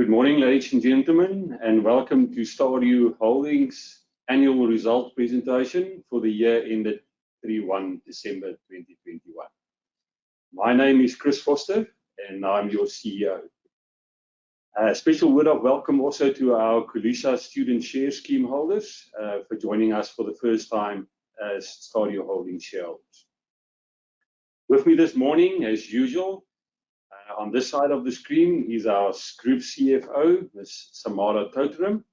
Good morning, ladies and gentlemen, and welcome to STADIO Holdings annual result presentation for the year ended 31 December 2021. My name is Chris Foster, and I'm your CEO. A special word of welcome also to our Kulisha student share scheme holders for joining us for the first time as STADIO Holdings shareholders. With me this morning, as usual, on this side of the screen is our Group CFO, Ms. Samara Toterum,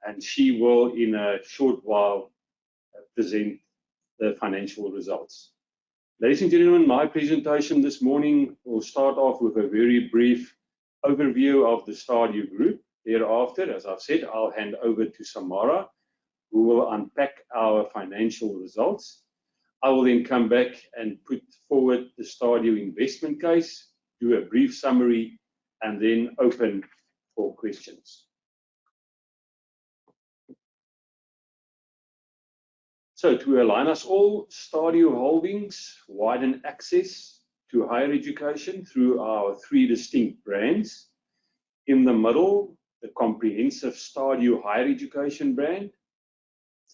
and she will, in a short while, present the financial results. Ladies and gentlemen, my presentation this morning will start off with a very brief overview of the STADIO Group. Thereafter, as I've said, I'll hand over to Samara, who will unpack our financial results. I will then come back and put forward the STADIO investment case, do a brief summary, and then open for questions. So to align us all, STADIO Holdings widen access to higher education through our three distinct brands. In the middle, the comprehensive STADIO Higher Education brand.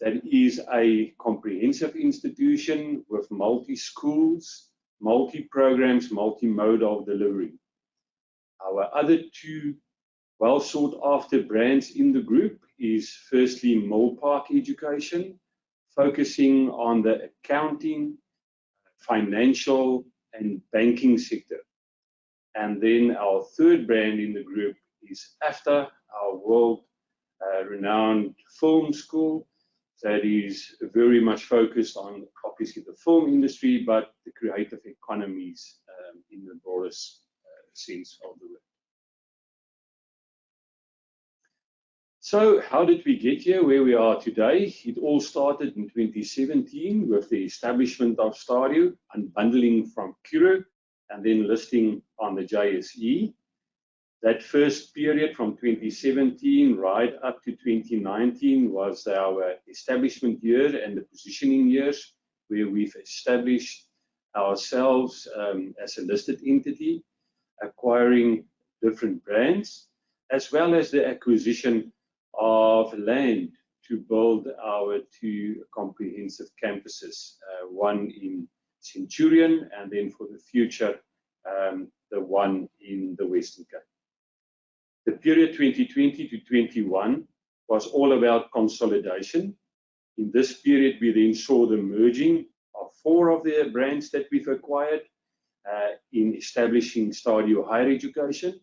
That is a comprehensive institution with multi-schools, multi-programs, multimodal delivery. Our other two well sought after brands in the group is firstly Millpark Education, focusing on the accounting, financial and banking sector. And then our third brand in the group is AFTA, our world renowned film school that is very much focused on obviously the film industry, but the creative economies in the broadest sense of the word. So how did we get here where we are today? It all started in 2017 with the establishment of STADIO, unbundling from Curro and then listing on the JSE. That first period from 2017 right up to 2019 was our establishment year and the positioning years, where we've established ourselves as a listed entity, acquiring different brands, as well as the acquisition of land to build our two comprehensive campuses, one in Centurion and then for the future, the one in the Western Cape. The period 2020 to 21 was all about consolidation. In this period, we then saw the merging of four of the brands that we've acquired in establishing STADIO Higher Education.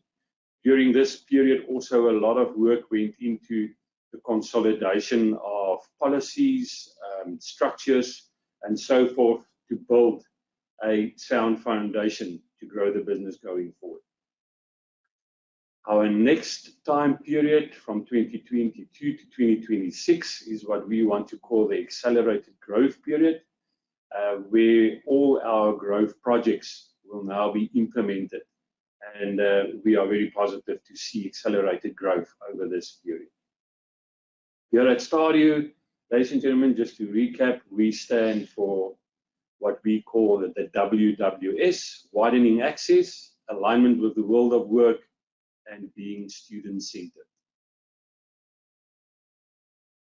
During this period, also a lot of work went into the consolidation of policies, structures, and so forth to build a sound foundation to grow the business going forward. Our next time period from 2022 to 2026 is what we want to call the accelerated growth period, where all our growth projects will now be implemented. And we are very positive to see accelerated growth over this period. Here at STADIO, ladies and gentlemen, just to recap, we stand for what we call the WWS, widening access, alignment with the world of work, and being student-centered.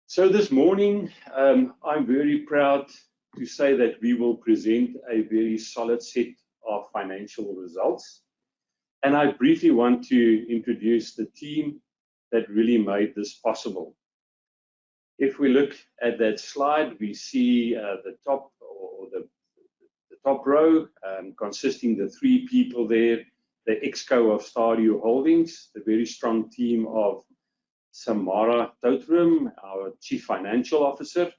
So this morning, I'm very proud to say that we will present a very solid set of financial results. And I briefly want to introduce the team that really made this possible. If we look at that slide, we see the top or the top row consisting the three people there, the exco of STADIO Holdings, the very strong team of Samara Toterum, our Chief Financial Officer,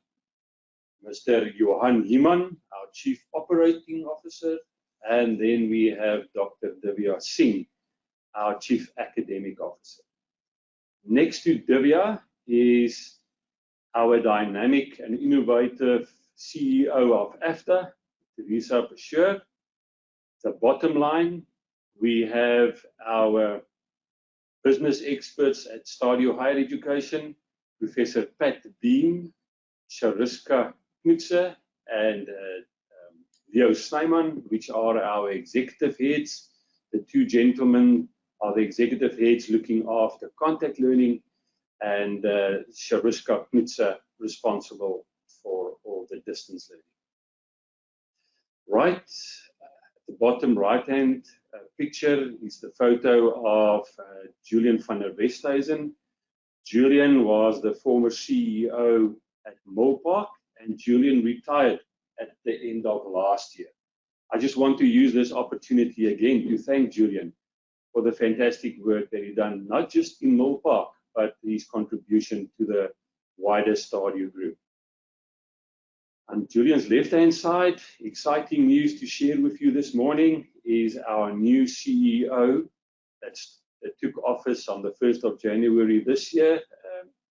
Mr. Johan Himan, our Chief Operating Officer, and then we have Dr. Divya Singh, our Chief Academic Officer. Next to Divya is our dynamic and innovative CEO of AFTA, Teresa Bashir. The bottom line, we have our business experts at STADIO Higher Education, Professor Pat Dean, Shariska Knutse, and Leo Snyman, which are our executive heads. The two gentlemen are the executive heads looking after contact learning, and Shariska Knutsa responsible for all the distance learning. Right at the bottom right-hand picture is the photo of Julian van der Westhuizen. Julian was the former CEO at Molpark, and Julian retired at the end of last year. I just want to use this opportunity again to thank Julian for the fantastic work that he done, not just in Molpark, but his contribution to the wider STADIO group. On Julian's left-hand side, exciting news to share with you this morning is our new CEO that took office on the 1st of January this year,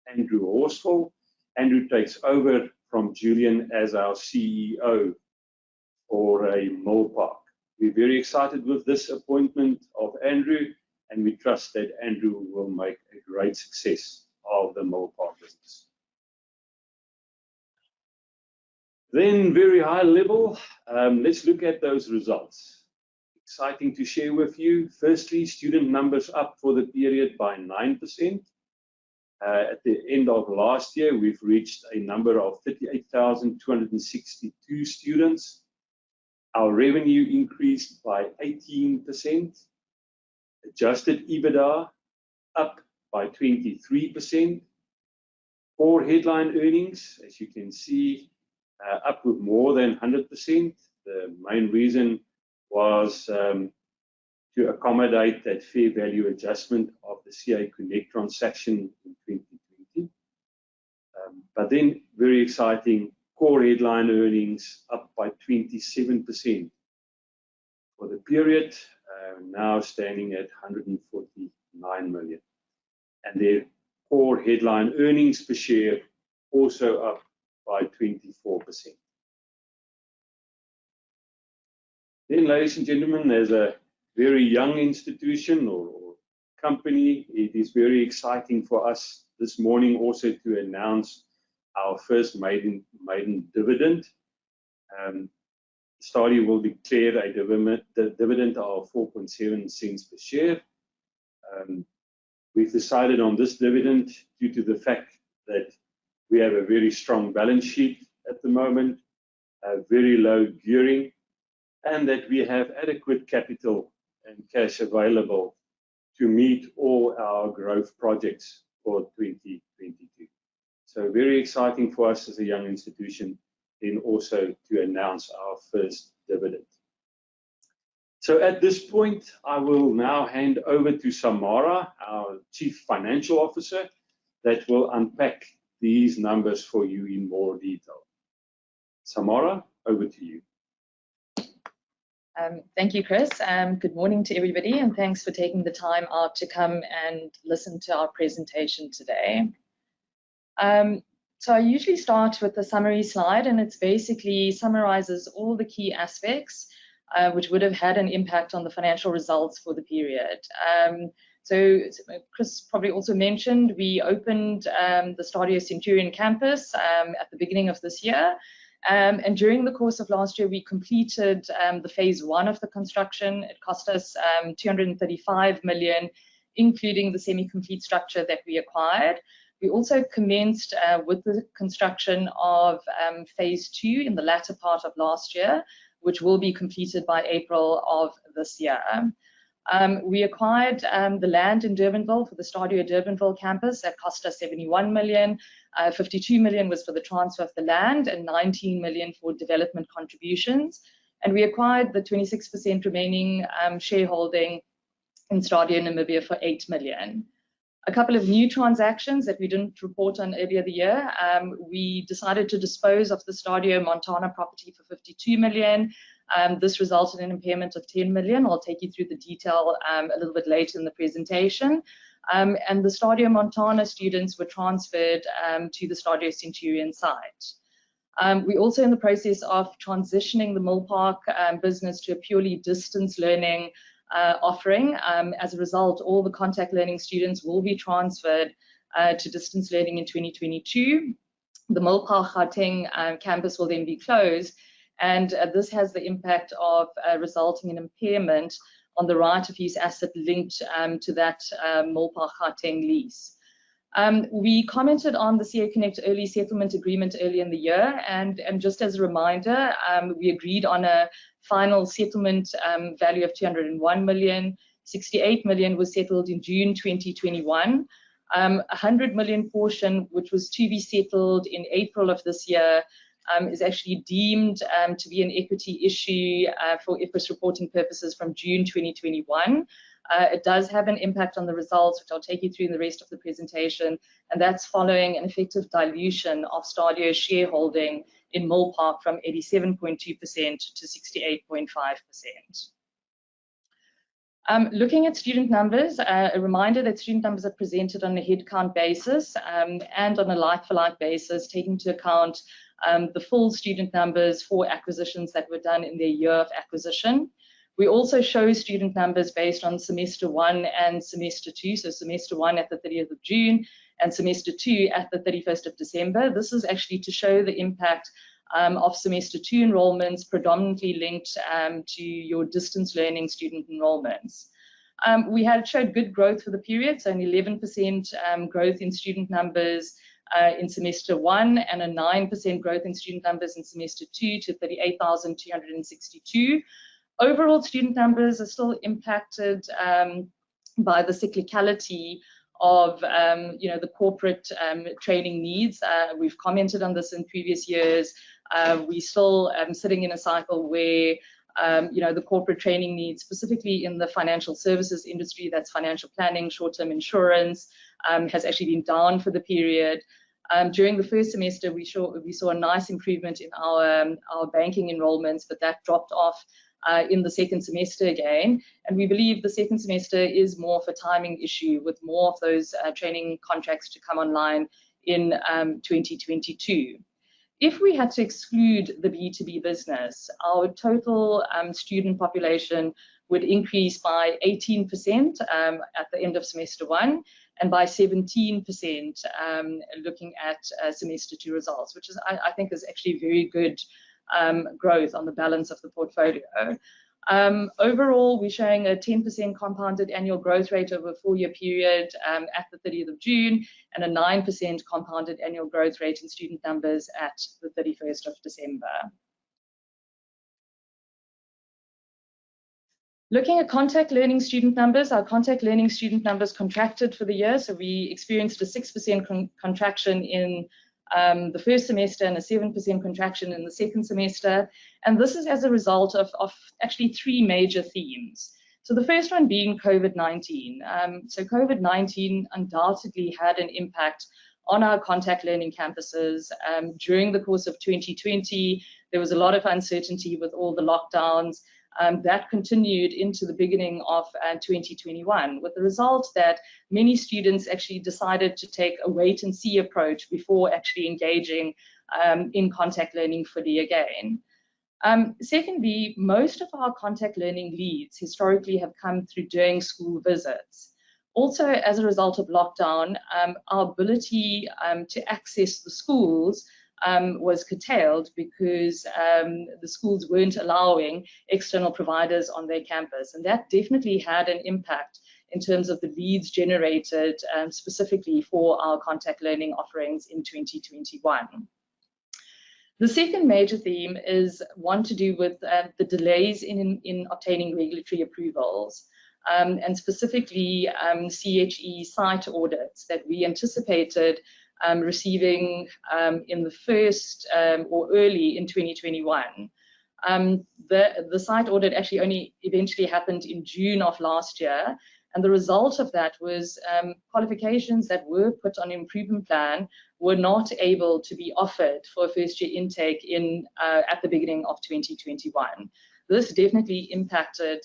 Andrew Horsfall. Andrew takes over from Julian as our CEO for a Molpark. We're very excited with this appointment of Andrew, and we trust that Andrew will make a great success of the Molpark business. Then, very high level, let's look at those results. Exciting to share with you. Firstly, student numbers up for the period by 9%. At the end of last year, we've reached a number of 38,262 students. Our revenue increased by 18%. Adjusted EBITDA up by 23%. Core headline earnings, as you can see, up with more than 100%. The main reason was to accommodate that fair value adjustment of the CA Connect transaction in 2020. But then, very exciting, core headline earnings up by 27% for the period, now standing at 149 million. And their core headline earnings per share also up by 24%. Then, ladies and gentlemen, as a very young institution or company, it is very exciting for us this morning also to announce our first maiden dividend. STADIO will declare a dividend of 4.7 cents per share. We've decided on this dividend due to the fact that we have a very strong balance sheet at the moment, very low gearing, and that we have adequate capital and cash available to meet all our growth projects for 2022. So very exciting for us as a young institution, then also to announce our first dividend. So at this point, I will now hand over to Samara, our Chief Financial Officer, that will unpack these numbers for you in more detail. Samara, over to you. Thank you, Chris. Good morning to everybody, and thanks for taking the time out to come and listen to our presentation today. So I usually start with the summary slide, and it basically summarizes all the key aspects which would have had an impact on the financial results for the period. So Chris probably also mentioned we opened the STADIO Centurion campus at the beginning of this year. And during the course of last year, we completed the phase 1 of the construction. It cost us 235 million, including the semi-complete structure that we acquired. We also commenced with the construction of phase 2 in the latter part of last year, which will be completed by April of this year. We acquired the land in Durbanville for the STADIO Durbanville campus. That cost us 71 million. 52 million was for the transfer of the land and 19 million for development contributions. And we acquired the 26% remaining shareholding in STADIO Namibia for 8 million. A couple of new transactions that we didn't report on earlier the year. We decided to dispose of the STADIO Montana property for 52 million. This resulted in impairment of 10 million. I'll take you through the detail a little bit later in the presentation. And the STADIO Montana students were transferred to the STADIO Centurion site. We're also in the process of transitioning the Molpark business to a purely distance learning offering. As a result, all the contact learning students will be transferred to distance learning in 2022. The Molpark Gauteng campus will then be closed, and this has the impact of resulting in impairment on the right of use asset linked to that Molpa Gauteng lease. We commented on the CO Connect early settlement agreement early in the year, and just as a reminder, we agreed on a final settlement value of 201 million. 68 million was settled in June 2021. 100 million portion, which was to be settled in April of this year, is actually deemed to be an equity issue for IFRS reporting purposes from June 2021. It does have an impact on the results, which I'll take you through in the rest of the presentation, and that's following an effective dilution of STADIO shareholding in Molpark from 87.2% to 68.5%. Looking at student numbers, a reminder that student numbers are presented on a headcount basis and on a like-for-like basis, taking into account the full student numbers for acquisitions that were done in their year of acquisition. We also show student numbers based on semester 1 and semester 2, so semester 1 at the 30th of June and semester 2 at the 31st of December. This is actually to show the impact of semester 2 enrollments, predominantly linked to your distance learning student enrollments. We had showed good growth for the period, so an 11% growth in student numbers in semester 1 and a 9% growth in student numbers in semester 2 to 38,262. Overall, student numbers are still impacted by the cyclicality of the corporate training needs. We've commented on this in previous years. We're still sitting in a cycle where the corporate training needs, specifically in the financial services industry, that's financial planning, short-term insurance, has actually been down for the period. During the first semester, we saw a nice improvement in our banking enrollments, but that dropped off in the second semester again, and we believe the second semester is more of a timing issue, with more of those training contracts to come online in 2022. If we had to exclude the B2B business, our total student population would increase by 18% at the end of semester 1 and by 17% looking at semester 2 results, which is, I think, is actually very good growth on the balance of the portfolio. Overall, we're showing a 10% compounded annual growth rate over a 4-year period at the 30th of June and a 9% compounded annual growth rate in student numbers at the 31st of December. Looking at contact learning student numbers, our contact learning student numbers contracted for the year, so we experienced a 6% contraction in the first semester and a 7% contraction in the second semester. And this is as a result of actually 3 major themes. So the first one being COVID-19. So COVID-19 undoubtedly had an impact on our contact learning campuses. During the course of 2020, there was a lot of uncertainty with all the lockdowns. That continued into the beginning of 2021, with the result that many students actually decided to take a wait-and-see approach before actually engaging in contact learning fully again. Secondly, most of our contact learning leads historically have come through doing school visits. Also, as a result of lockdown, our ability to access the schools was curtailed because the schools weren't allowing external providers on their campus. And that definitely had an impact in terms of the leads generated specifically for our contact learning offerings in 2021. The second major theme is one to do with the delays in obtaining regulatory approvals. And specifically CHE site audits that we anticipated receiving in the first or early in 2021. The site audit actually only eventually happened in June of last year, and the result of that was qualifications that were put on an improvement plan were not able to be offered for a first-year intake at the beginning of 2021. This definitely impacted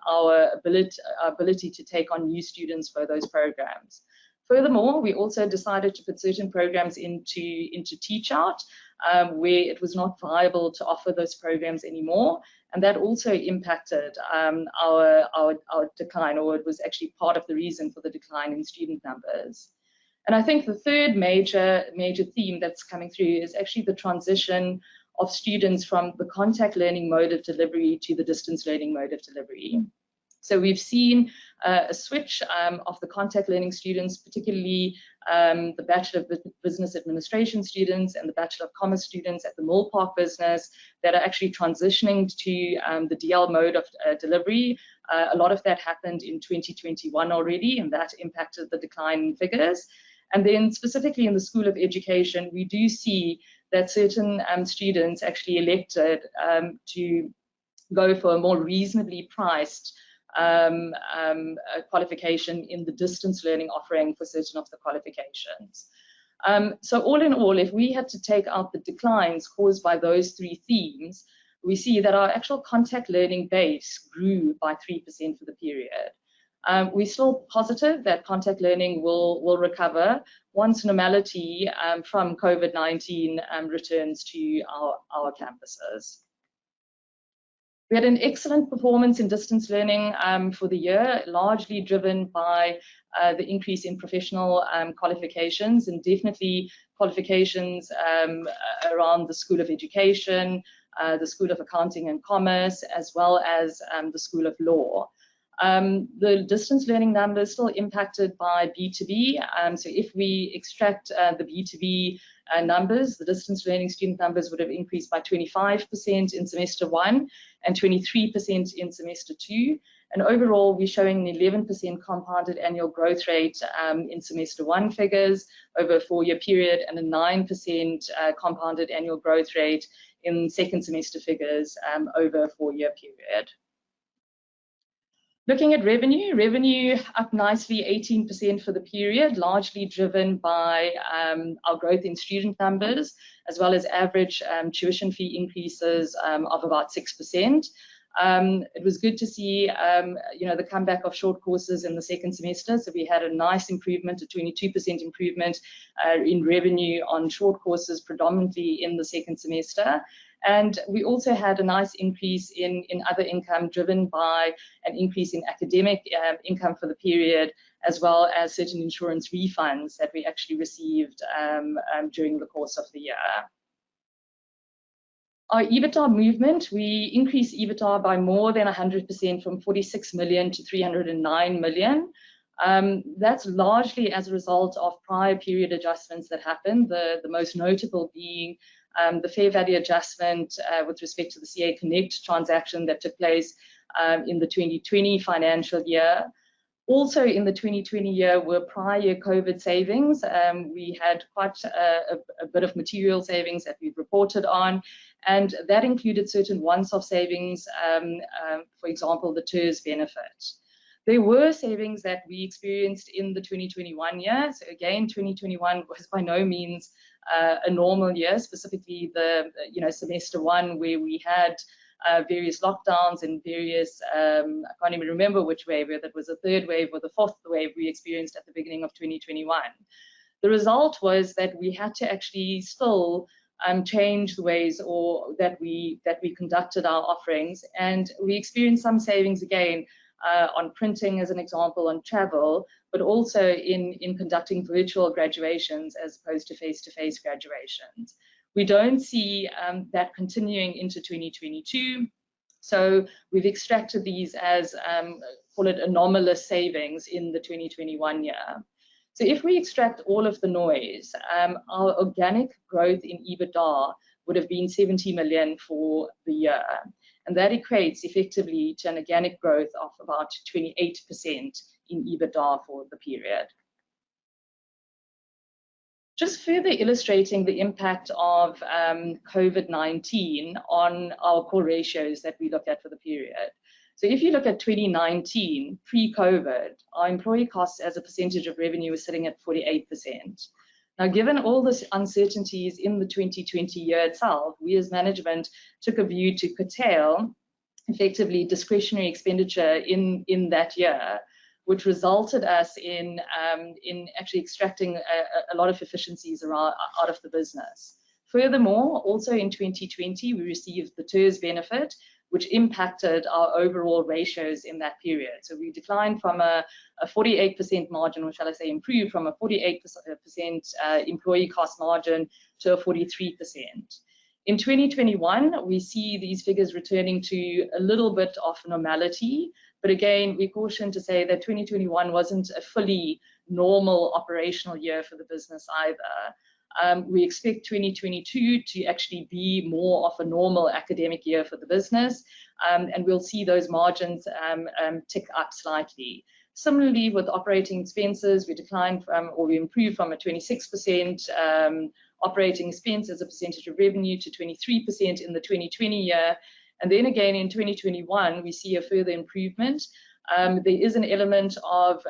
our ability to take on new students for those programs. Furthermore, we also decided to put certain programs into Teach Out, where it was not viable to offer those programs anymore, and that also impacted our decline, or it was actually part of the reason for the decline in student numbers. And I think the third major theme that's coming through is actually the transition of students from the contact learning mode of delivery to the distance learning mode of delivery. So we've seen a switch of the contact learning students, particularly the Bachelor of Business Administration students and the Bachelor of Commerce students at the Mill Park business that are actually transitioning to the DL mode of delivery. A lot of that happened in 2021 already, and that impacted the decline in figures. And then specifically in the School of Education, we do see that certain students actually elected to go for a more reasonably priced qualification in the distance learning offering for certain of the qualifications. So all in all, if we had to take out the declines caused by those three themes, we see that our actual contact learning base grew by 3% for the period. We're still positive that contact learning will recover once normality from COVID-19 returns to our campuses. We had an excellent performance in distance learning for the year, largely driven by the increase in professional qualifications, and definitely qualifications around the School of Education, the School of Accounting and Commerce, as well as the School of Law. The distance learning numbers still impacted by B2B. So if we extract the B2B numbers, the distance learning student numbers would have increased by 25% in semester 1 and 23% in semester 2. And overall, we're showing an 11% compounded annual growth rate in semester 1 figures over a 4-year period, and a 9% compounded annual growth rate in second semester figures over a 4-year period. Looking at revenue up nicely 18% for the period, largely driven by our growth in student numbers, as well as average tuition fee increases of about 6%. It was good to see the comeback of short courses in the second semester. So we had a nice improvement, a 22% improvement in revenue on short courses, predominantly in the second semester. And we also had a nice increase in other income, driven by an increase in academic income for the period, as well as certain insurance refunds that we actually received during the course of the year. Our EBITDA movement, we increased EBITDA by more than 100%, from 46 million to 309 million. That's largely as a result of prior period adjustments that happened, the most notable being the fair value adjustment with respect to the CA Connect transaction that took place in the 2020 financial year. Also in the 2020 year were prior year COVID savings. We had quite a bit of material savings that we've reported on, and that included certain once-off savings, for example, the TERS benefit. There were savings that we experienced in the 2021 year. So again, 2021 was by no means a normal year, specifically the semester 1, where we had various lockdowns and various, I can't even remember which wave, whether it was the third wave or the fourth wave we experienced at the beginning of 2021. The result was that we had to actually still change the ways that we conducted our offerings, and we experienced some savings again on printing, as an example, on travel, but also in conducting virtual graduations as opposed to face-to-face graduations. We don't see that continuing into 2022. So we've extracted these as, call it anomalous savings in the 2021 year. So if we extract all of the noise, our organic growth in EBITDA would have been 70 million for the year. And that equates effectively to an organic growth of about 28% in EBITDA for the period. Just further illustrating the impact of COVID-19 on our core ratios that we look at for the period. So if you look at 2019, pre-COVID, our employee costs as a percentage of revenue was sitting at 48%. Now, given all the uncertainties in the 2020 year itself, we as management took a view to curtail effectively discretionary expenditure in that year, which resulted us in actually extracting a lot of efficiencies out of the business. Furthermore, also in 2020, we received the TERS benefit, which impacted our overall ratios in that period. So we declined from a 48% margin, or shall I say improved from a 48% employee cost margin to a 43%. In 2021, we see these figures returning to a little bit of normality, But again, we caution to say that 2021 wasn't a fully normal operational year for the business either. We expect 2022 to actually be more of a normal academic year for the business, and we'll see those margins tick up slightly. Similarly, with operating expenses, we declined from, or we improved from a 26% operating expense as a percentage of revenue to 23% in the 2020 year. And then again in 2021, we see a further improvement. There is an element of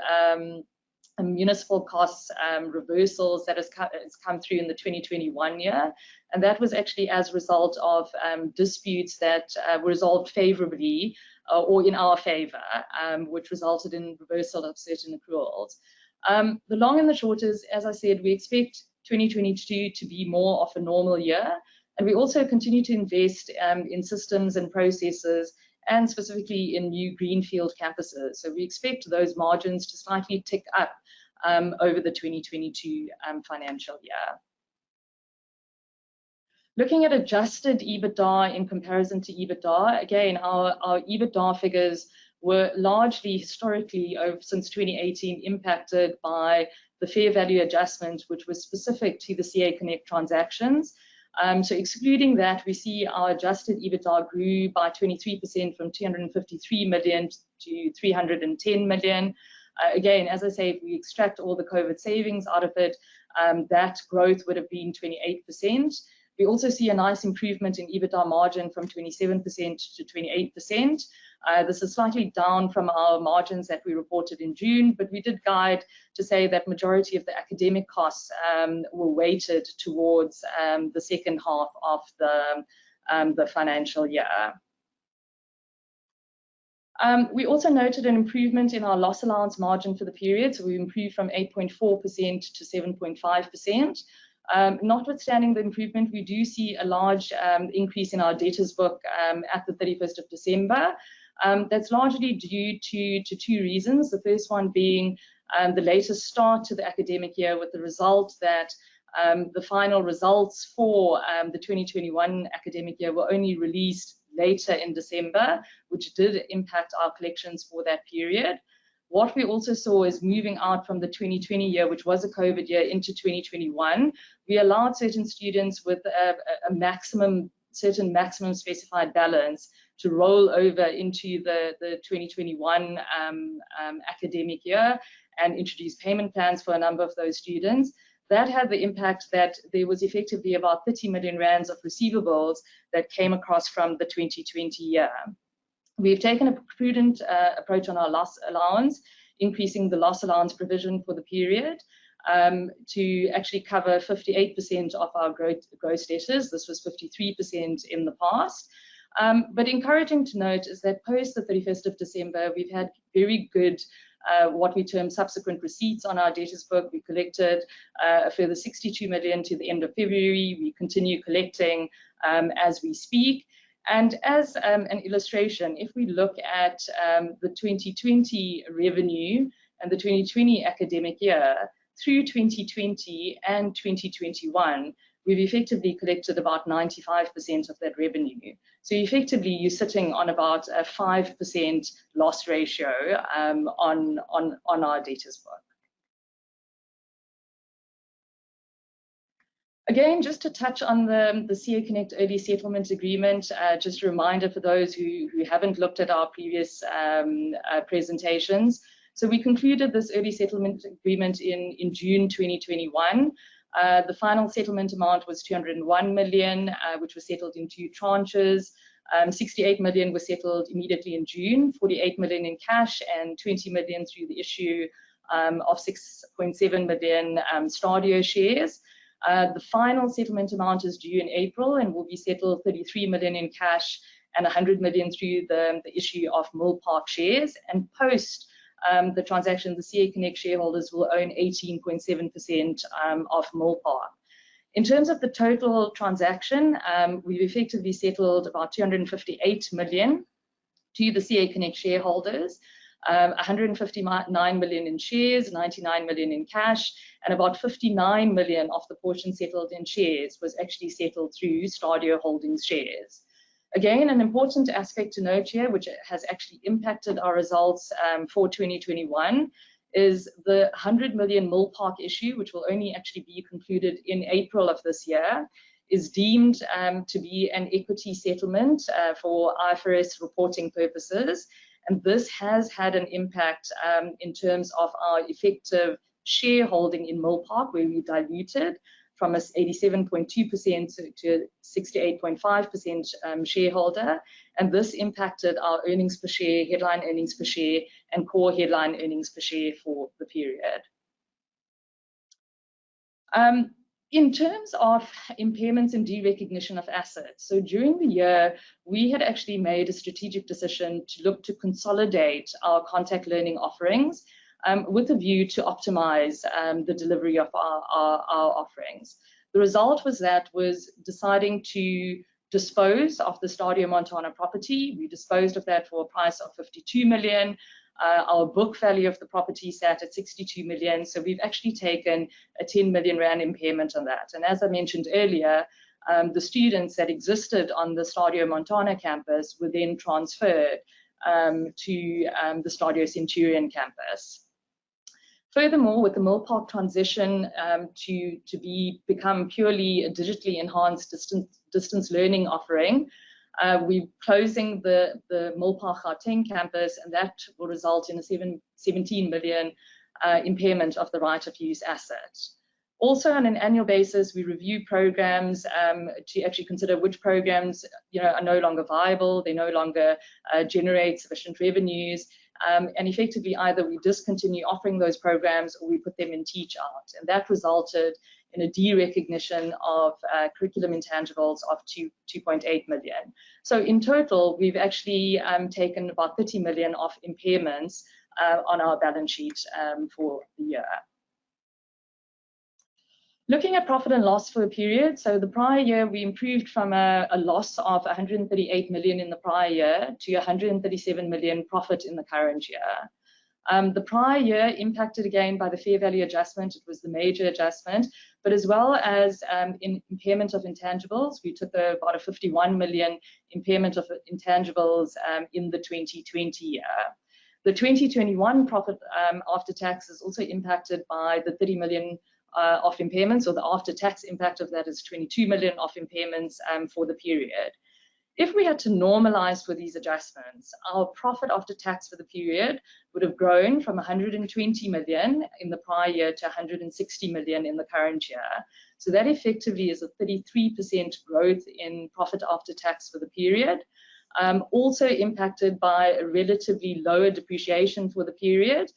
municipal costs reversals that has come through in the 2021 year, and that was actually as a result of disputes that were resolved favorably or in our favor, which resulted in reversal of certain accruals. The long and the short is, as I said, we expect 2022 to be more of a normal year, and we also continue to invest in systems and processes, and specifically in new greenfield campuses. So we expect those margins to slightly tick up over the 2022 financial year. Looking at adjusted EBITDA in comparison to EBITDA, again, our EBITDA figures were largely historically since 2018 impacted by the fair value adjustment, which was specific to the CA Connect transactions. So excluding that, we see our adjusted EBITDA grew by 23% from 253 million to 310 million. Again, as I say, if we extract all the COVID savings out of it, that growth would have been 28%. We also see a nice improvement in EBITDA margin from 27% to 28%. This is slightly down from our margins that we reported in June, but we did guide to say that majority of the academic costs were weighted towards the second half of the financial year. We also noted an improvement in our loss allowance margin for the period, so we improved from 8.4% to 7.5%. Notwithstanding the improvement, we do see a large increase in our debtors book at the 31st of December. That's largely due to two reasons. The first one being the latest start to the academic year, with the result that the final results for the 2021 academic year were only released later in December, which did impact our collections for that period. What we also saw is moving out from the 2020 year, which was a COVID year, into 2021, we allowed certain students with a certain maximum specified balance to roll over into the 2021 academic year and introduce payment plans for a number of those students. That had the impact that there was effectively about 30 million rands of receivables that came across from the 2020 year. We've taken a prudent approach on our loss allowance, increasing the loss allowance provision for the period to actually cover 58% of our gross debtors. This was 53% in the past. But encouraging to note is that post the 31st of December, we've had very good what we term subsequent receipts on our debtors book. We collected a further 62 million to the end of February. We continue collecting as we speak. And as an illustration, if we look at the 2020 revenue and the 2020 academic year, through 2020 and 2021, we've effectively collected about 95% of that revenue. So effectively, you're sitting on about a 5% loss ratio on our debtors book. Again, just to touch on the CA Connect early settlement agreement, just a reminder for those who haven't looked at our previous presentations. So we concluded this early settlement agreement in June 2021. The final settlement amount was 201 million, which was settled in 2 tranches. 68 million was settled immediately in June, 48 million in cash, and 20 million through the issue of 6.7 million STADIO shares. The final settlement amount is due in April and will be settled 33 million in cash and 100 million through the issue of Mill Park shares. And post the transaction, the CA Connect shareholders will own 18.7% of Mill Park. In terms of the total transaction, we've effectively settled about 258 million to the CA Connect shareholders, 159 million in shares, 99 million in cash, and about 59 million of the portion settled in shares was actually settled through STADIO Holdings shares. Again, an important aspect to note here, which has actually impacted our results for 2021, is the 100 million Mill Park issue, which will only actually be concluded in April of this year, is deemed to be an equity settlement for IFRS reporting purposes. And this has had an impact in terms of our effective shareholding in Mill Park, where we diluted from a 87.2% to 68.5% shareholder. And this impacted our earnings per share, headline earnings per share, and core headline earnings per share for the period. In terms of impairments and derecognition of assets, so during the year, we had actually made a strategic decision to look to consolidate our contact learning offerings with a view to optimize the delivery of our offerings. The result was deciding to dispose of the Stadio Montana property. We disposed of that for a price of 52 million. Our book value of the property sat at 62 million. So we've actually taken a 10 million rand impairment on that. And as I mentioned earlier, the students that existed on the Stadio Montana campus were then transferred to the Stadio Centurion campus. Furthermore, with the Mill Park transition to become purely a digitally enhanced distance learning offering, we're closing the Mill Park Gauteng campus, and that will result in a 17 million impairment of the right of use asset. Also, on an annual basis, we review programs to actually consider which programs are no longer viable, they no longer generate sufficient revenues, and effectively either we discontinue offering those programs or we put them in teach out. And that resulted in a derecognition of curriculum intangibles of 2.8 million. So in total, we've actually taken about 30 million of impairments on our balance sheet for the year. Looking at profit and loss for the period, so the prior year we improved from a loss of 138 million in the prior year to 137 million profit in the current year. The prior year impacted again by the fair value adjustment. It was the major adjustment, but as well as in impairment of intangibles, we took about a 51 million impairment of intangibles in the 2020 year. The 2021 profit after tax is also impacted by the 30 million of impairments, or the after-tax impact of that is 22 million of impairments for the period. If we had to normalize for these adjustments, our profit after tax for the period would have grown from 120 million in the prior year to 160 million in the current year. So that effectively is a 33% growth in profit after tax for the period. Also impacted by a relatively lower depreciation for the period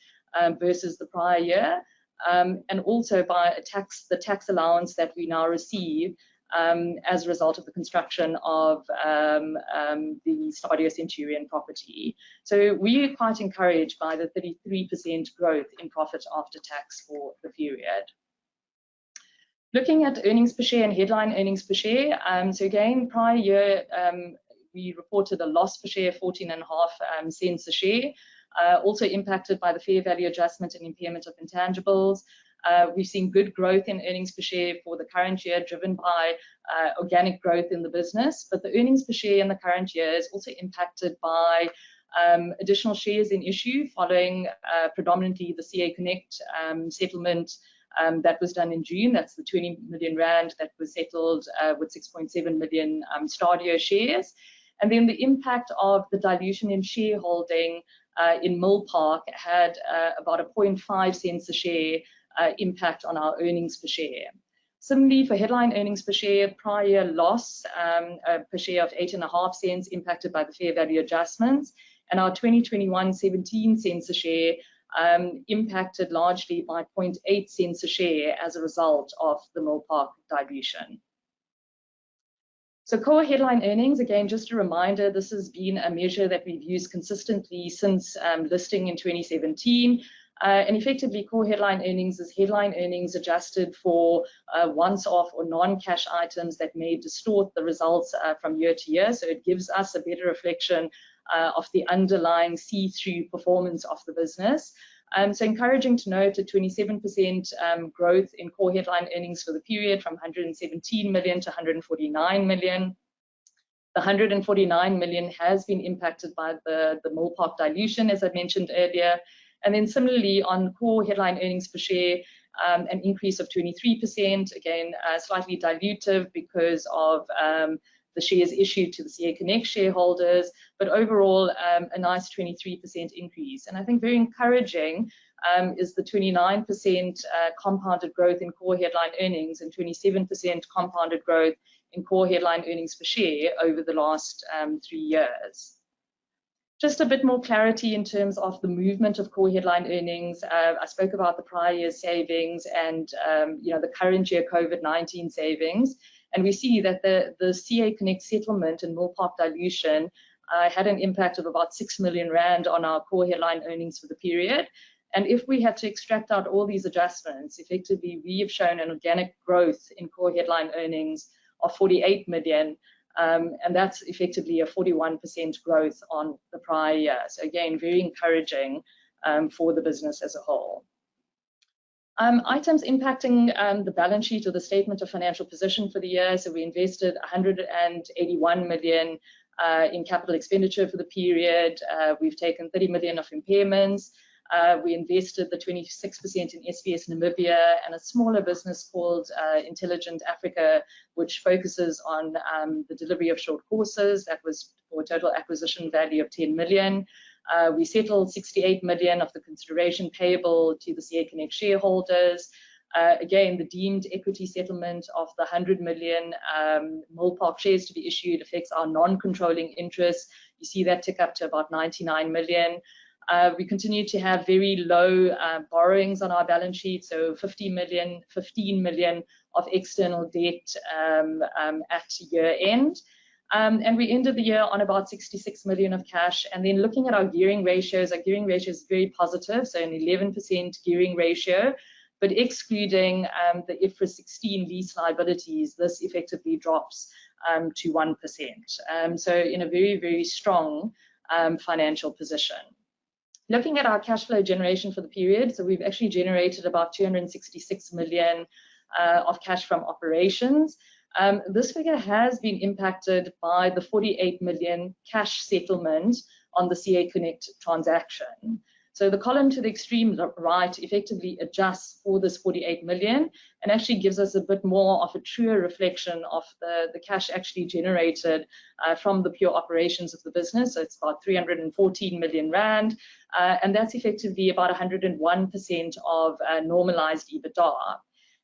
versus the prior year. And also by the tax allowance that we now receive as a result of the construction of the Stadio Centurion property. So we are quite encouraged by the 33% growth in profit after tax for the period. Looking at earnings per share and headline earnings per share, so again, prior year we reported a loss per share of 14.5 cents a share. Also impacted by the fair value adjustment and impairment of intangibles. We've seen good growth in earnings per share for the current year, driven by organic growth in the business. But the earnings per share in the current year is also impacted by additional shares in issue following predominantly the CA Connect settlement that was done in June. That's the 20 million rand that was settled with 6.7 million Stadio shares. And then the impact of the dilution in shareholding in Mill Park had about a 0.5 cents a share impact on our earnings per share. Similarly, for headline earnings per share, prior year loss per share of 8.5 cents impacted by the fair value adjustments, and our 2021 17 cents a share impacted largely by 0.8 cents a share as a result of the Mill Park dilution. So core headline earnings, again, just a reminder, this has been a measure that we've used consistently since listing in 2017. And effectively, core headline earnings is headline earnings adjusted for once-off or non-cash items that may distort the results from year to year. So it gives us a better reflection of the underlying see-through performance of the business. So encouraging to note a 27% growth in core headline earnings for the period from 117 million to 149 million. The 149 million has been impacted by the Millpark dilution, as I mentioned earlier. And then similarly on core headline earnings per share, an increase of 23%, again, slightly dilutive because of the shares issued to the CA Connect shareholders, but overall a nice 23% increase. And I think very encouraging is the 29% compounded growth in core headline earnings and 27% compounded growth in core headline earnings per share over the last 3 years. Just a bit more clarity in terms of the movement of core headline earnings. I spoke about the prior year savings and the current year COVID-19 savings. And we see that the CA Connect settlement and Millpark dilution had an impact of about 6 million rand on our core headline earnings for the period. And if we had to extract out all these adjustments, effectively we have shown an organic growth in core headline earnings of 48 million. And that's effectively a 41% growth on the prior year. So again, very encouraging for the business as a whole. Items impacting the balance sheet or the statement of financial position for the year. So we invested 181 million in capital expenditure for the period. We've taken 30 million of impairments. We invested the 26% in SBS Namibia and a smaller business called Intelligent Africa, which focuses on the delivery of short courses. That was for a total acquisition value of 10 million. We settled 68 million of the consideration payable to the CA Connect shareholders. Again, the deemed equity settlement of the 100 million Millpark shares to be issued affects our non-controlling interests. You see that tick up to about 99 million. We continue to have very low borrowings on our balance sheet, so 15 million of external debt at year end. And we ended the year on about 66 million of cash. And then looking at our gearing ratios, our gearing ratio is very positive, so an 11% gearing ratio. But excluding the IFRS 16 lease liabilities, this effectively drops to 1%. So in a very, very strong financial position. Looking at our cash flow generation for the period, so we've actually generated about 266 million of cash from operations. This figure has been impacted by the 48 million cash settlement on the CA Connect transaction. So the column to the extreme right effectively adjusts for this 48 million and actually gives us a bit more of a truer reflection of the cash actually generated from the pure operations of the business. So it's about 314 million rand, and that's effectively about 101% of normalized EBITDA.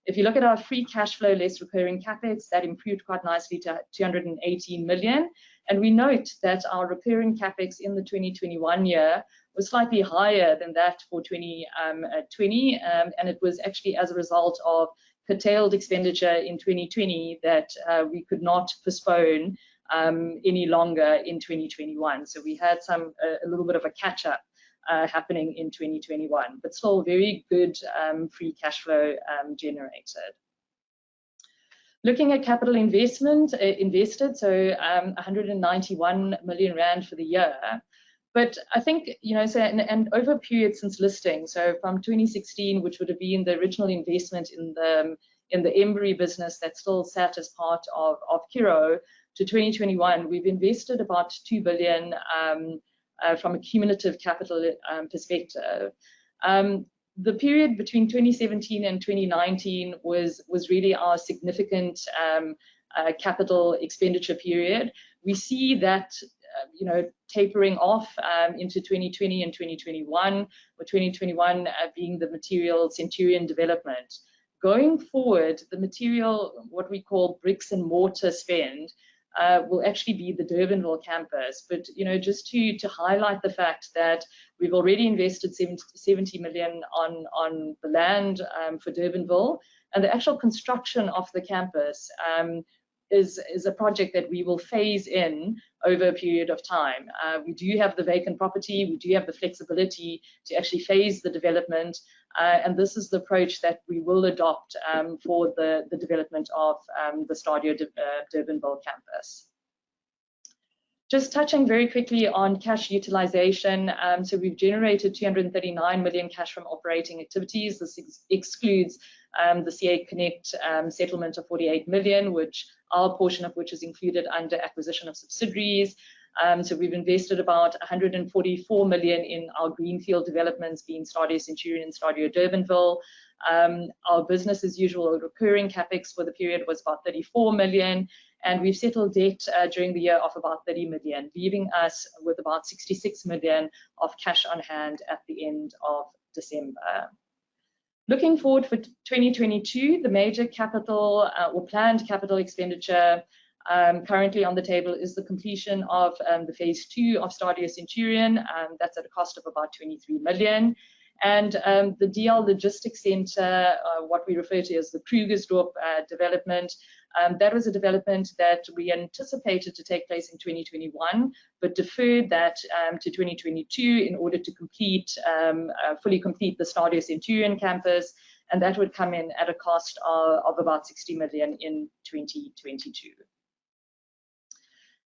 If you look at our free cash flow less recurring capex, that improved quite nicely to 218 million. And we note that our recurring capex in the 2021 year was slightly higher than that for 2020, and it was actually as a result of curtailed expenditure in 2020 that we could not postpone any longer in 2021. So we had a little bit of a catch-up happening in 2021, but still very good free cash flow generated. Looking at capital investment invested, so 191 million rand for the year. But I think, and over a period since listing, so from 2016, which would have been the original investment in the Embry business that still sat as part of Curro, to 2021, we've invested about 2 billion from a cumulative capital perspective. The period between 2017 and 2019 was really our significant capital expenditure period. We see that tapering off into 2020 and 2021, with 2021 being the material Centurion development. Going forward, the material, what we call bricks and mortar spend, will actually be the Durbanville campus. But just to highlight the fact that we've already invested 70 million on the land for Durbanville, and the actual construction of the campus is a project that we will phase in over a period of time. We do have the vacant property, we do have the flexibility to actually phase the development, and this is the approach that we will adopt for the development of the STADIO Durbanville campus. Just touching very quickly on cash utilization. So we've generated 239 million cash from operating activities. This excludes the CA Connect settlement of 48 million, which our portion of which is included under acquisition of subsidiaries. So we've invested about 144 million in our greenfield developments, being STADIO Centurion and STADIO Durbanville. Our business as usual recurring capex for the period was about 34 million, and we've settled debt during the year of about 30 million, leaving us with about 66 million of cash on hand at the end of December. Looking forward for 2022, the major capital or planned capital expenditure currently on the table is the completion of the phase 2 of STADIO Centurion. That's at a cost of about 23 million. And the DL Logistics Centre, what we refer to as the Krugersdorp development, that was a development that we anticipated to take place in 2021, but deferred that to 2022 in order to fully complete the STADIO Centurion campus, and that would come in at a cost of about 60 million in 2022.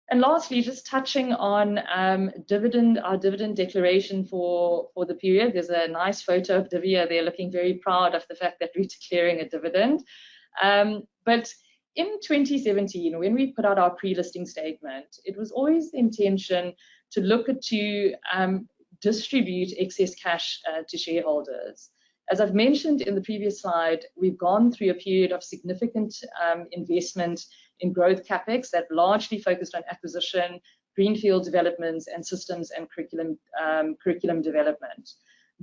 And lastly, just touching on our dividend declaration for the period. There's a nice photo of Divya there looking very proud of the fact that we're declaring a dividend. But in 2017, when we put out our pre-listing statement, it was always the intention to look to distribute excess cash to shareholders. As I've mentioned in the previous slide, we've gone through a period of significant investment in growth capex that largely focused on acquisition, greenfield developments, and systems and curriculum development.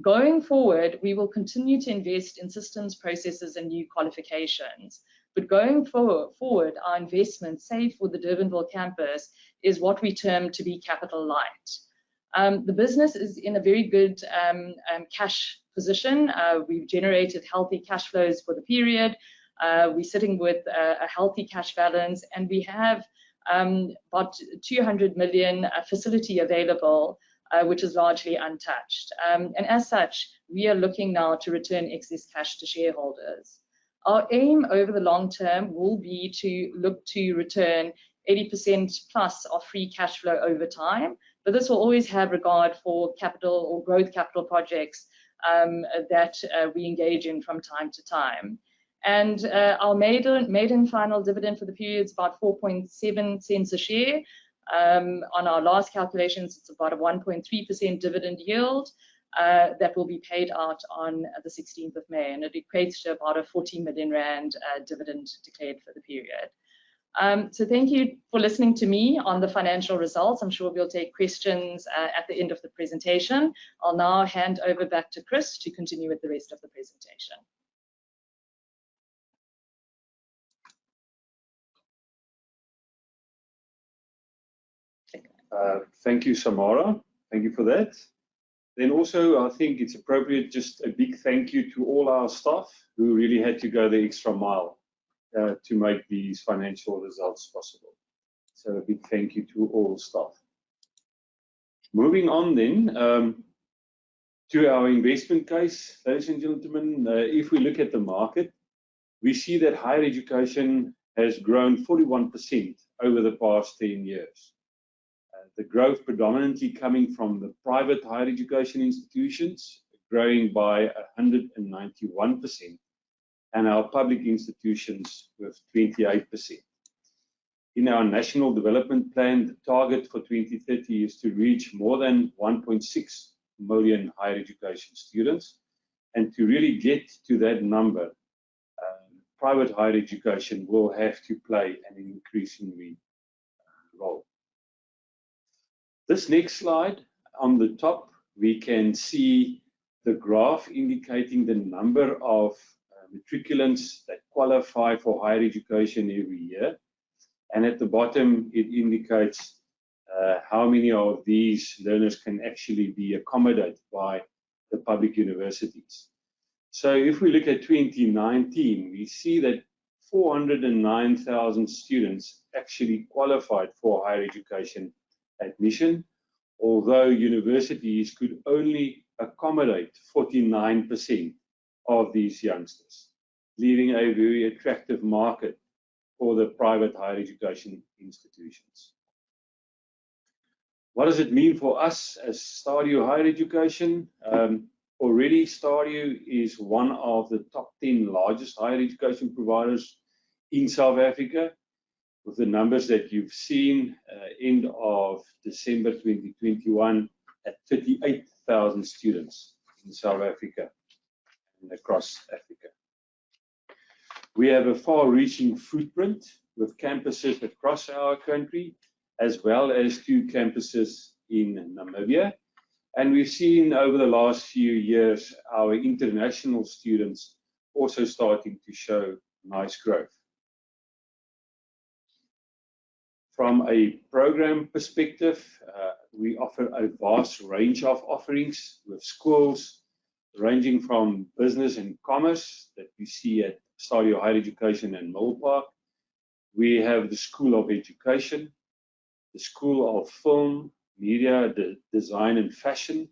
Going forward, we will continue to invest in systems, processes, and new qualifications. But going forward, our investment, save for the Durbanville campus, is what we term to be capital light. The business is in a very good cash position. We've generated healthy cash flows for the period. We're sitting with a healthy cash balance, and we have about 200 million facility available, which is largely untouched. And as such, we are looking now to return excess cash to shareholders. Our aim over the long term will be to look to return 80% plus of free cash flow over time, but this will always have regard for capital or growth capital projects that we engage in from time to time. And our maiden final dividend for the period is about 4.7 cents a share. On our last calculations, it's about a 1.3% dividend yield that will be paid out on the 16th of May, and it equates to about a 40 million rand dividend declared for the period. So thank you for listening to me on the financial results. I'm sure we'll take questions at the end of the presentation. I'll now hand over back to Chris to continue with the rest of the presentation. Thank you, Samara. Thank you for that. Then also, I think it's appropriate, just a big thank you to all our staff who really had to go the extra mile to make these financial results possible. So a big thank you to all staff. Moving on then to our investment case, ladies and gentlemen, if we look at the market, we see that higher education has grown 41% over the past 10 years. The growth predominantly coming from the private higher education institutions, growing by 191%, and our public institutions with 28%. In our National Development Plan, the target for 2030 is to reach more than 1.6 million higher education students. And to really get to that number, private higher education will have to play an increasingly role. This next slide, on the top, we can see the graph indicating the number of matriculants that qualify for higher education every year. And at the bottom, it indicates how many of these learners can actually be accommodated by the public universities. So if we look at 2019, we see that 409,000 students actually qualified for higher education admission, although universities could only accommodate 49% of these youngsters, leaving a very attractive market for the private higher education institutions. What does it mean for us as STADIO Higher Education? already STADIO is one of the top 10 largest higher education providers in South Africa, with the numbers that you've seen end of December 2021 at 38,000 students in South Africa and across Africa. We have a far-reaching footprint with campuses across our country, as well as 2 campuses in Namibia. And we've seen over the last few years our international students also starting to show nice growth. From a program perspective, we offer a vast range of offerings with schools ranging from business and commerce that we see at STADIO Higher Education and Millpark. We have the School of Education, the School of Film, Media, Design and Fashion,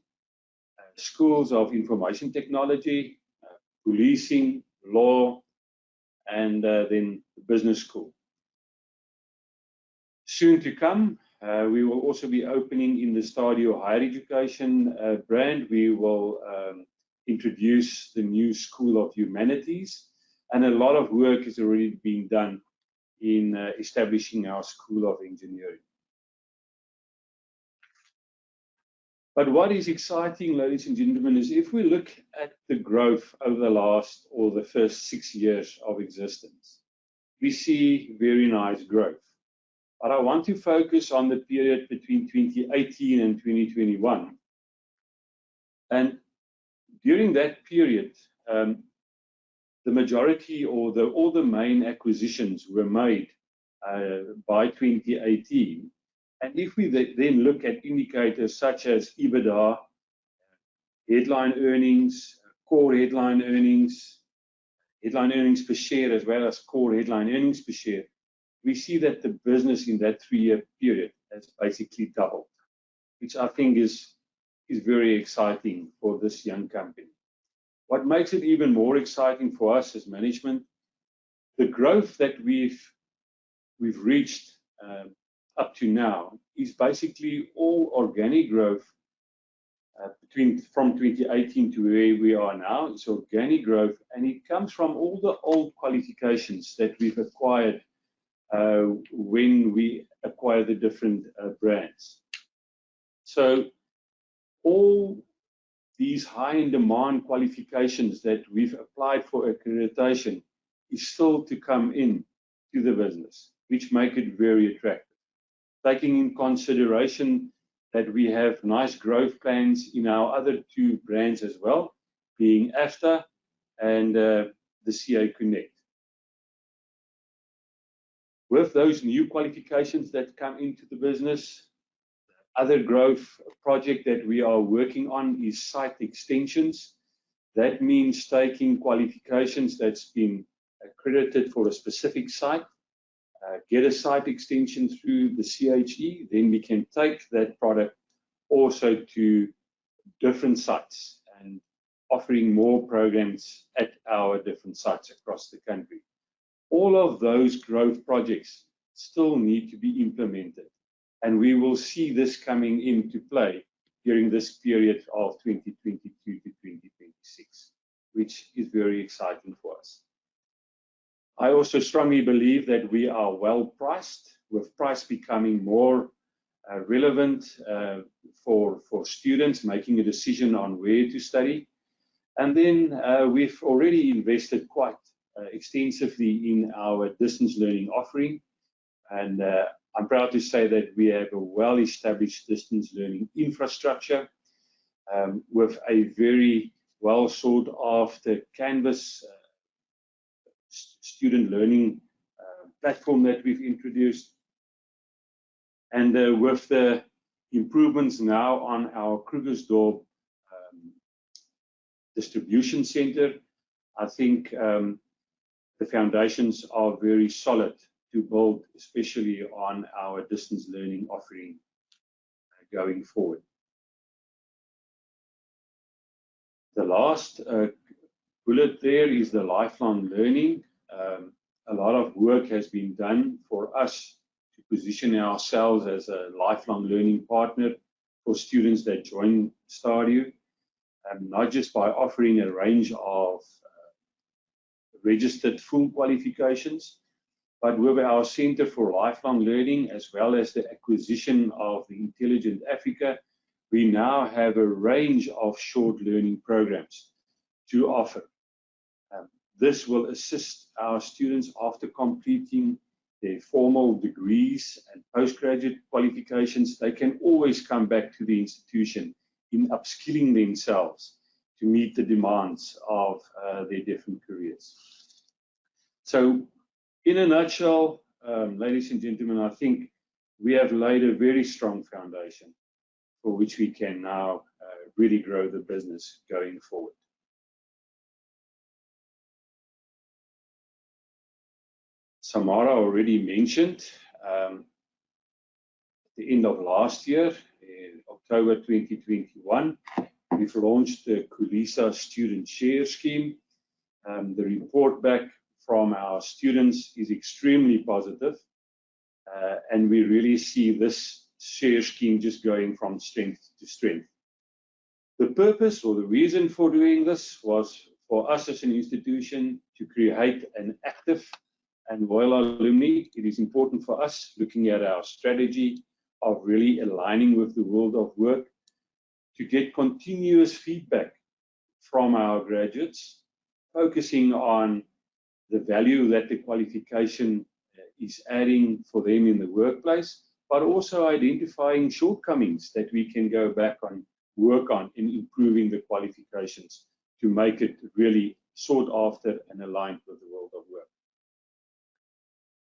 schools of Information Technology, Policing, Law, and then the Business School. Soon to come, we will also be opening in the STADIO Higher Education brand. We will introduce the new School of Humanities, and a lot of work is already being done in establishing our School of Engineering. But what is exciting, ladies and gentlemen, is if we look at the growth over the last or the first 6 years of existence, we see very nice growth. But I want to focus on the period between 2018 and 2021. And during that period, the majority or all the main acquisitions were made by 2018. And if we then look at indicators such as EBITDA, headline earnings, core headline earnings per share, as well as core headline earnings per share, we see that the business in that 3-year period has basically doubled, which I think is very exciting for this young company. What makes it even more exciting for us as management, the growth that we've reached up to now is basically all organic growth from 2018 to where we are now. It's organic growth, and it comes from all the old qualifications that we've acquired when we acquire the different brands. So all these high in demand qualifications that we've applied for accreditation is still to come in to the business, which make it very attractive. Taking in consideration that we have nice growth plans in our other 2 brands as well, being AFTA and the CA Connect. With those new qualifications that come into the business, other growth project that we are working on is site extensions. That means taking qualifications that's been accredited for a specific site, get a site extension through the CHE, then we can take that product also to different sites and offering more programs at our different sites across the country. All of those growth projects still need to be implemented, and we will see this coming into play during this period of 2022 to 2026, which is very exciting for us. I also strongly believe that we are well priced, with price becoming more relevant for students making a decision on where to study. And then we've already invested quite extensively in our distance learning offering. And I'm proud to say that we have a well-established distance learning infrastructure with a very well sought after Canvas student learning platform that we've introduced. And with the improvements now on our Krugersdorp distribution center, I think the foundations are very solid to build, especially on our distance learning offering going forward. The last bullet there is the lifelong learning. A lot of work has been done for us to position ourselves as a lifelong learning partner for students that join STADIO. not just by offering a range of registered full qualifications, but with our Center for Lifelong Learning, as well as the acquisition of the Intelligent Africa, we now have a range of short learning programs to offer. This will assist our students after completing their formal degrees and postgraduate qualifications. They can always come back to the institution in upskilling themselves to meet the demands of their different careers. So, in a nutshell, ladies and gentlemen, I think we have laid a very strong foundation for which we can now really grow the business going forward. Samara already mentioned at the end of last year, in October 2021, we've launched the Khulisa Student Share Scheme. The report back from our students is extremely positive, and we really see this share scheme just going from strength to strength. The purpose or the reason for doing this was for us as an institution to create an active and loyal alumni. It is important for us, looking at our strategy of really aligning with the world of work, to get continuous feedback from our graduates, focusing on the value that the qualification is adding for them in the workplace, but also identifying shortcomings that we can go back on, work on in improving the qualifications to make it really sought after and aligned with the world of work.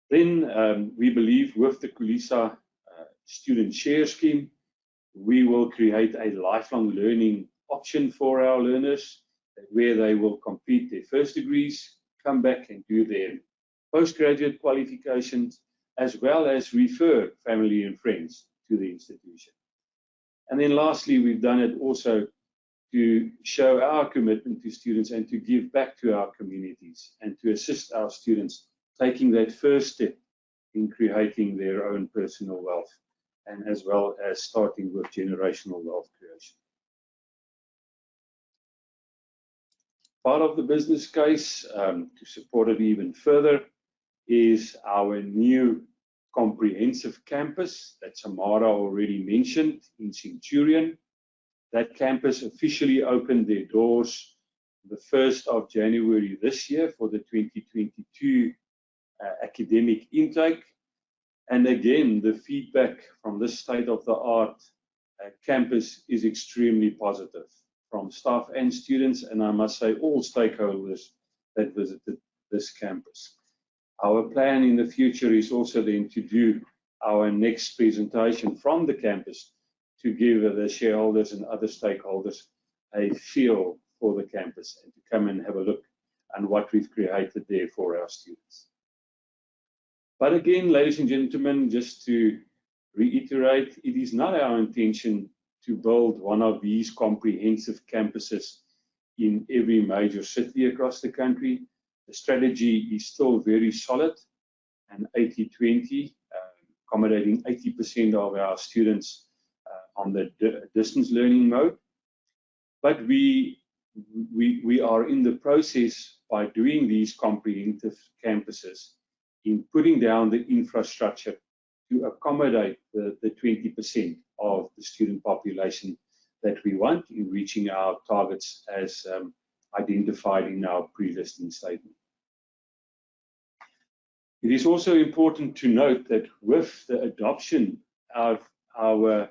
Then we believe with the Khulisa Student Share Scheme, we will create a lifelong learning option for our learners, where they will complete their first degrees, come back and do their postgraduate qualifications, as well as refer family and friends to the institution. And then lastly, we've done it also to show our commitment to students and to give back to our communities and to assist our students taking that first step in creating their own personal wealth, and as well as starting with generational wealth creation. Part of the business case to support it even further is our new comprehensive campus that Samara already mentioned in Centurion. That campus officially opened their doors the 1st of January this year for the 2022 academic intake. And again, the feedback from this state-of-the-art campus is extremely positive from staff and students, and I must say all stakeholders that visited this campus. Our plan in the future is also then to do our next presentation from the campus to give the shareholders and other stakeholders a feel for the campus and to come and have a look at what we've created there for our students. But again, ladies and gentlemen, just to reiterate, it is not our intention to build one of these comprehensive campuses in every major city across the country. The strategy is still very solid and 80-20, accommodating 80% of our students on the distance learning mode. But we are in the process, by doing these comprehensive campuses, in putting down the infrastructure to accommodate the 20% of the student population that we want in reaching our targets as identified in our pre-listing statement. It is also important to note that with the adoption of our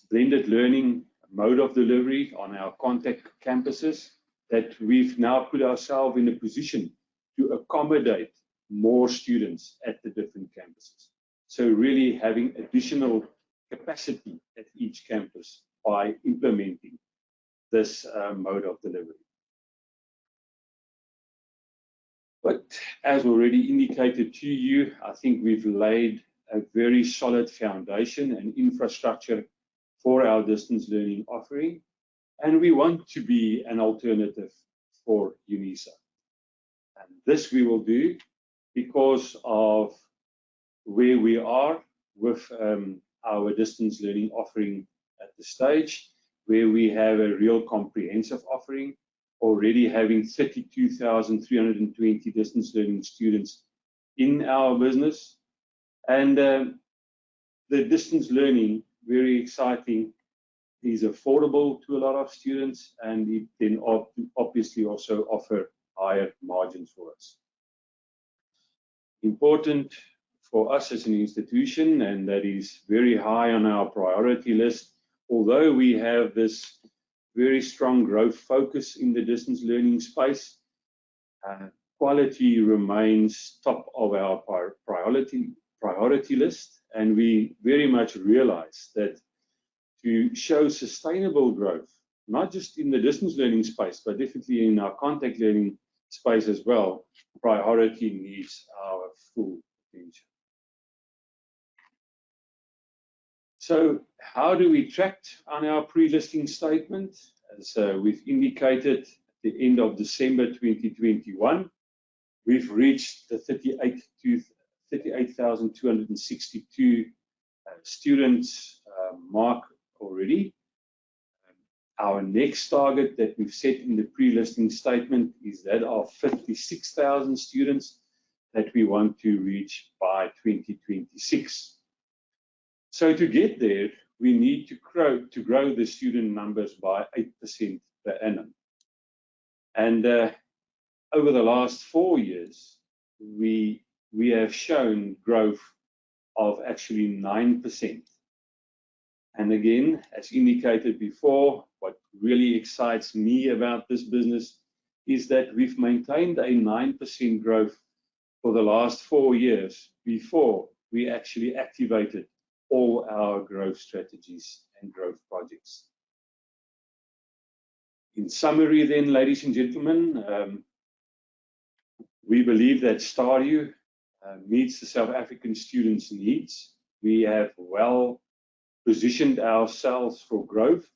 blended learning mode of delivery on our contact campuses, that we've now put ourselves in a position to accommodate more students at the different campuses. So really having additional capacity at each campus by implementing this mode of delivery. But as already indicated to you, I think we've laid a very solid foundation and infrastructure for our distance learning offering, and we want to be an alternative for UNISA. And this we will do because of where we are with our distance learning offering at the stage where we have a real comprehensive offering, already having 32,320 distance learning students in our business. And the distance learning, very exciting, is affordable to a lot of students, and it then obviously also offer higher margins for us. Important for us as an institution, and that is very high on our priority list, although we have this very strong growth focus in the distance learning space, quality remains top of our priority list, and we very much realize that to show sustainable growth, not just in the distance learning space, but definitely in our contact learning space as well, priority needs our full attention. So how do we track on our pre-listing statement? As we've indicated at the end of December 2021, we've reached the 38,262 students mark already. Our next target that we've set in the pre-listing statement is that of 56,000 students that we want to reach by 2026. So to get there, we need to grow the student numbers by 8% per annum. And over the last 4 years, we have shown growth of actually 9%. And again, as indicated before, what really excites me about this business is that we've maintained a 9% growth for the last 4 years before we actually activated all our growth strategies and growth projects. In summary then, ladies and gentlemen, we believe that STADIO meets the South African students' needs. We have well positioned ourselves for growth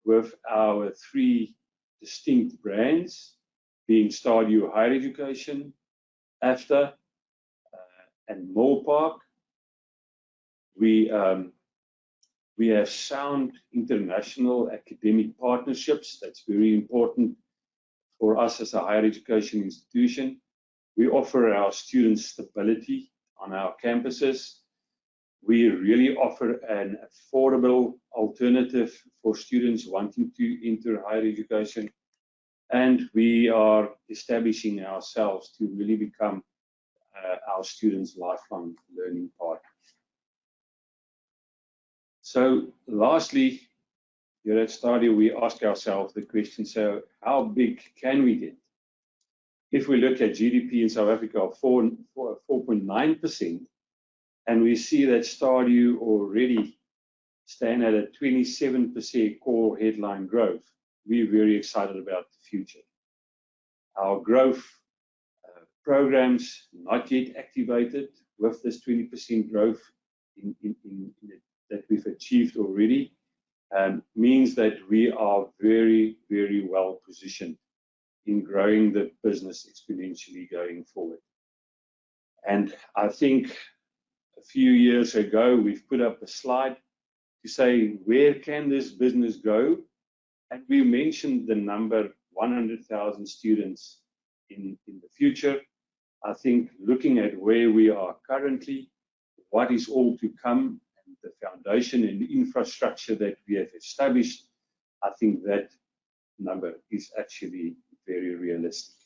with our 3 distinct brands, being STADIO Higher Education, AFDA, and Molpark. We have sound international academic partnerships. That's very important for us as a higher education institution. We offer our students stability on our campuses. We really offer an affordable alternative for students wanting to enter higher education. And we are establishing ourselves to really become our students' lifelong learning partner. So lastly, here at STADIO, we ask ourselves the question, so how big can we get? If we look at GDP in South Africa of 4.9%, and we see that STADIO already stand at a 27% core headline growth, we're very excited about the future. Our growth programs not yet activated with this 20% growth that we've achieved already, means that we are very, very well positioned in growing the business exponentially going forward. And I think a few years ago, we've put up a slide to say, where can this business go? And we mentioned the number 100,000 students in the future. I think looking at where we are currently, what is all to come, and the foundation and the infrastructure that we have established, I think that number is actually very realistic.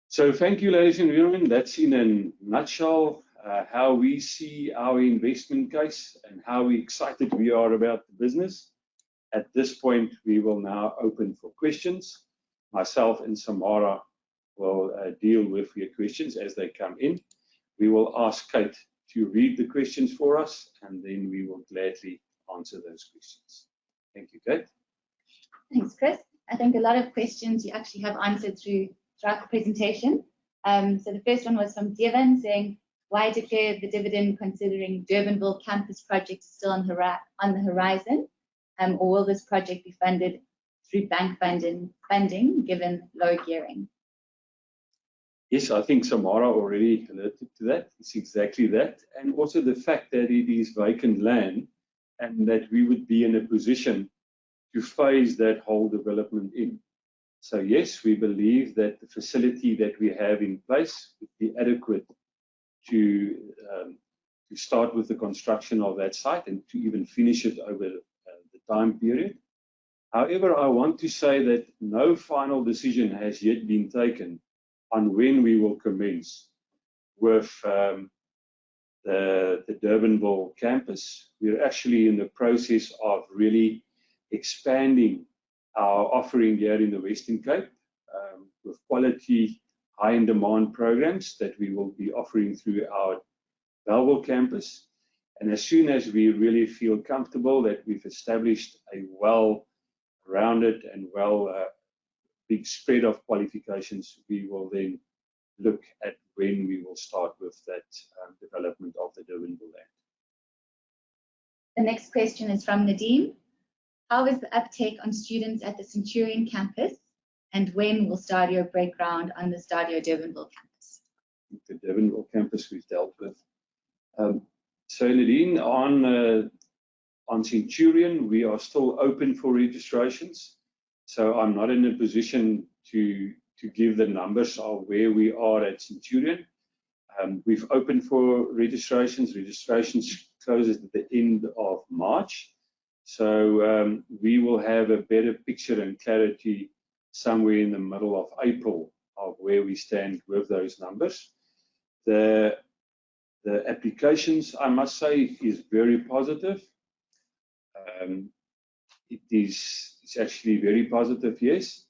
So thank you, ladies and gentlemen. That's in a nutshell how we see our investment case and how excited we are about the business. At this point, we will now open for questions. Myself and Samara will deal with your questions as they come in. We will ask Kate to read the questions for us, and then we will gladly answer those questions. Thank you, Kate. Thanks, Chris. I think a lot of questions you actually have answered throughout the presentation. So the first one was from Devon saying, why declare the dividend considering Durbanville campus project is still on the horizon? Or will this project be funded through bank funding given low gearing? Yes, I think Samara already alerted to that. It's exactly that. And also the fact that it is vacant land and that we would be in a position to phase that whole development in. So yes, we believe that the facility that we have in place would be adequate to start with the construction of that site and to even finish it over the time period. However, I want to say that no final decision has yet been taken on when we will commence with the Durbanville campus. We're actually in the process of really expanding our offering here in the Western Cape with quality, high-in-demand programs that we will be offering through our Bellville campus. And as soon as we really feel comfortable that we've established a well-rounded and big spread of qualifications, we will then look at when we will start with that development of the Durbanville land. The next question is from Nadeem. How is the uptake on students at the Centurion campus, and when will Stadio break ground on the Stadio Durbanville campus? The Durbanville campus we've dealt with. So Nadine, on Centurion, we are still open for registrations. So I'm not in a position to give the numbers of where we are at Centurion. We've opened for registrations. Registrations closes at the end of March. So we will have a better picture and clarity somewhere in the middle of April of where we stand with those numbers. The applications, I must say, is very positive. It's actually very positive, yes.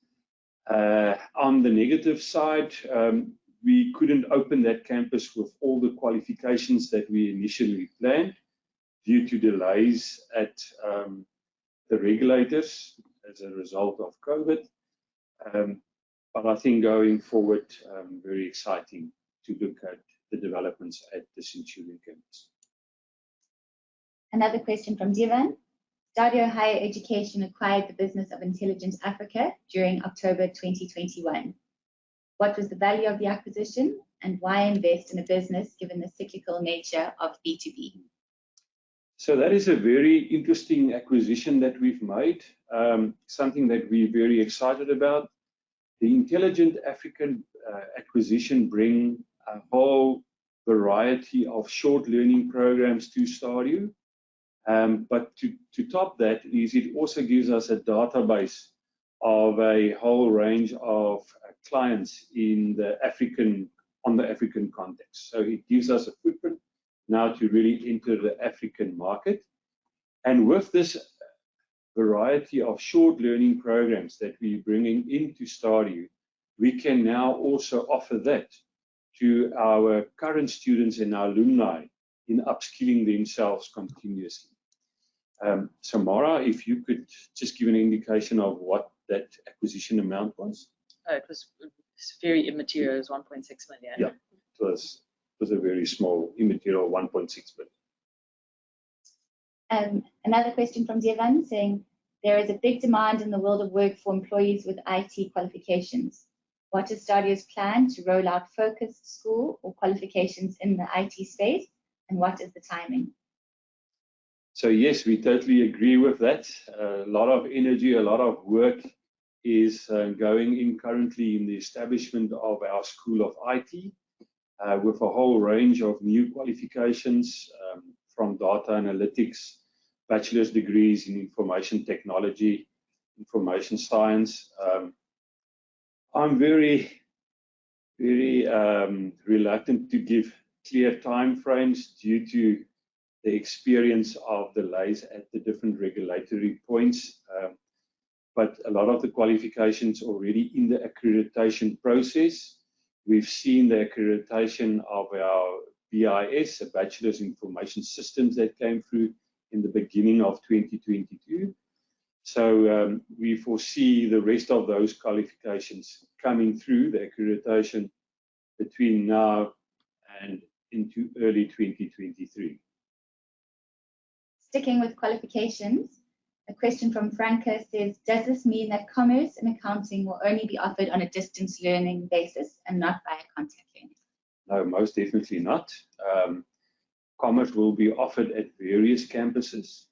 On the negative side, we couldn't open that campus with all the qualifications that we initially planned due to delays at the regulators as a result of COVID. But I think going forward, very exciting to look at the developments at the Centurion campus. Another question from Devan. Stadio Higher Education acquired the business of Intelligent Africa during October 2021. What was the value of the acquisition, and why invest in a business given the cyclical nature of B2B? So that is a very interesting acquisition that we've made, something that we're very excited about. The Intelligent African acquisition brings a whole variety of short learning programs to Stadio. But to top that is it also gives us a database of a whole range of clients in the African context. So it gives us a footprint now to really enter the African market. And with this variety of short learning programs that we're bringing into Stadio, we can now also offer that to our current students and our alumni in upskilling themselves continuously. So Mara, if you could just give an indication of what that acquisition amount was. It was very immaterial. It was 1.6 million. Yeah, it was a very small, immaterial 1.6 million. Another question from Devan saying, there is a big demand in the world of work for employees with IT qualifications. What is Stadio's plan to roll out focused school or qualifications in the IT space, and what is the timing? So yes, we totally agree with that. A lot of energy, a lot of work is going in currently in the establishment of our School of IT with a whole range of new qualifications from data analytics, bachelor's degrees in information technology, information science. I'm very reluctant to give clear timeframes due to the experience of delays at the different regulatory points. But a lot of the qualifications already in the accreditation process. We've seen the accreditation of our BIS, a Bachelor's Information Systems, that came through in the beginning of 2022. So we foresee the rest of those qualifications coming through the accreditation between now and into early 2023. Sticking with qualifications, a question from Franca says, does this mean that commerce and accounting will only be offered on a distance learning basis and not via contact learning? No, most definitely not. Commerce will be offered at various campuses.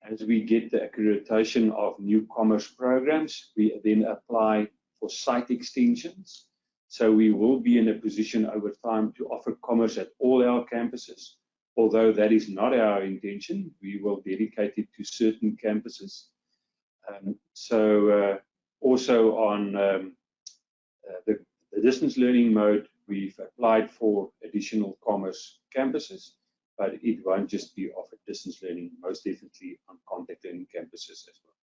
As we get the accreditation of new commerce programs, we then apply for site extensions. So we will be in a position over time to offer commerce at all our campuses. Although that is not our intention, we will dedicate it to certain campuses. Also on the distance learning mode, we've applied for additional commerce campuses, but it won't just be offered distance learning, most definitely on contact learning campuses as well.